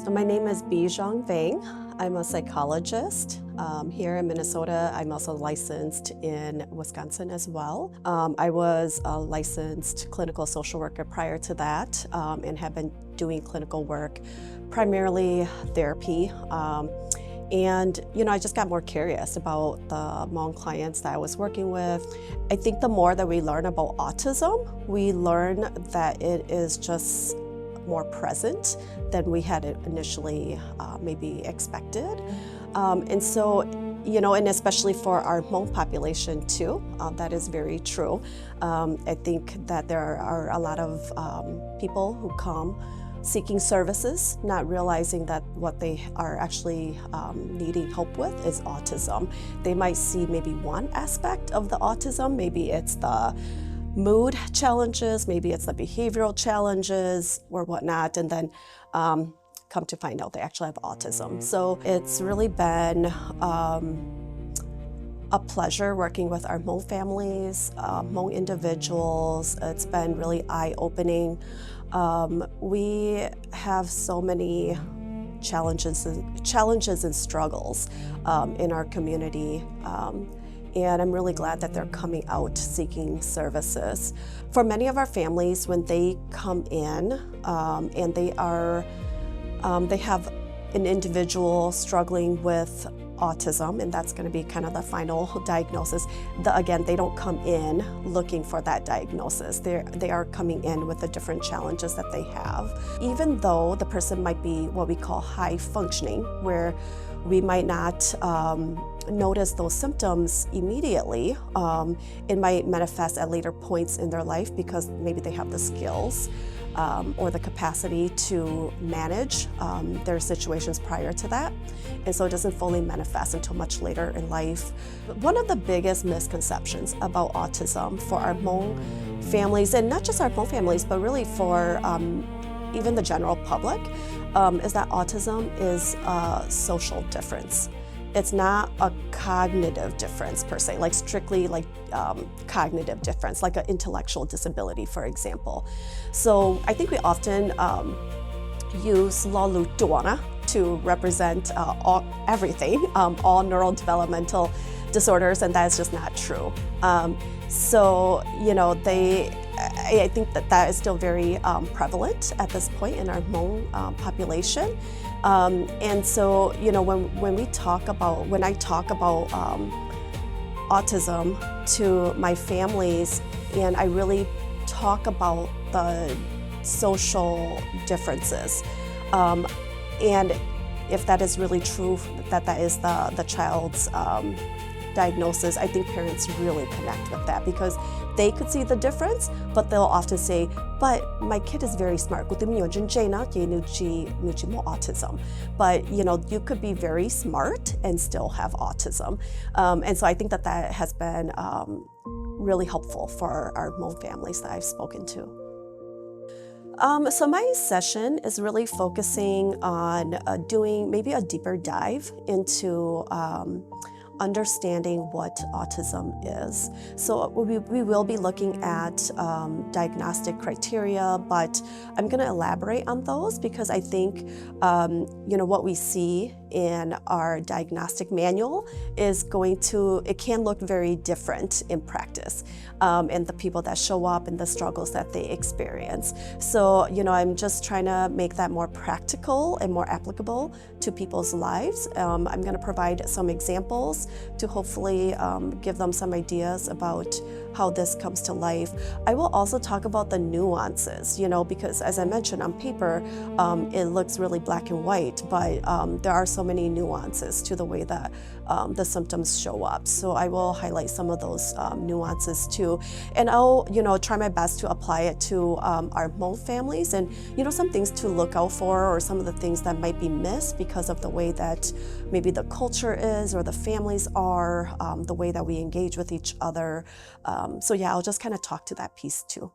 So my name is Xiong-Vang. I'm a psychologist. Here in Minnesota, I'm also licensed in Wisconsin as well. I was a licensed clinical social worker prior to that and have been doing clinical work, primarily therapy. I just got more curious about the Hmong clients that I was working with. I think the more that we learn about autism, we learn that it is just more present than we had initially maybe expected. And especially for our Hmong population too, that is very true. I think that there are a lot of people who come seeking services, not realizing that what they are actually needing help with is autism. They might see maybe one aspect of the autism, maybe it's the mood challenges, maybe it's the behavioral challenges or whatnot, and then come to find out they actually have autism. So it's really been a pleasure working with our Hmong families, Hmong individuals. It's been really eye-opening. We have so many challenges and struggles in our community. And I'm really glad that they're coming out seeking services. For many of our families, when they come in and they have an individual struggling with autism, and that's going to be kind of the final diagnosis. Again, they don't come in looking for that diagnosis. They are coming in with the different challenges that they have. Even though the person might be what we call high functioning, where we might not notice those symptoms immediately. It might manifest at later points in their life because maybe they have the skills or the capacity to manage their situations prior to that. And so it doesn't fully manifest until much later in life. One of the biggest misconceptions about autism for our Hmong families, and not just our Hmong families, but really for even the general public, is that autism is a social difference. It's not a cognitive difference per se, like strictly like cognitive difference, like an intellectual disability, for example. So I think we often use lalu duana to represent everything, all neurodevelopmental disorders, and that is just not true. I think that is still very prevalent at this point in our Hmong population. And so, when I talk about autism to my families, and I really talk about the social differences, and if that is really true, that is the child's diagnosis, I think parents really connect with that because they could see the difference, but they'll often say, but my kid is very smart. Autism. But you could be very smart and still have autism. And so I think that has been really helpful for our Hmong families that I've spoken to. So my session is really focusing on doing maybe a deeper dive into understanding what autism is. So we will be looking at diagnostic criteria, but I'm going to elaborate on those because I think what we see in our diagnostic manual it can look very different in practice, and the people that show up and the struggles that they experience. So I'm just trying to make that more practical and more applicable to people's lives. I'm going to provide some examples to hopefully give them some ideas about how this comes to life. I will also talk about the nuances, because as I mentioned on paper, it looks really black and white, but there are so many nuances to the way that the symptoms show up. So I will highlight some of those nuances too. And I'll, try my best to apply it to our Hmong families and, some things to look out for or some of the things that might be missed because of the way that maybe the culture is or the families are, the way that we engage with each other. So yeah, I'll just kind of talk to that piece too.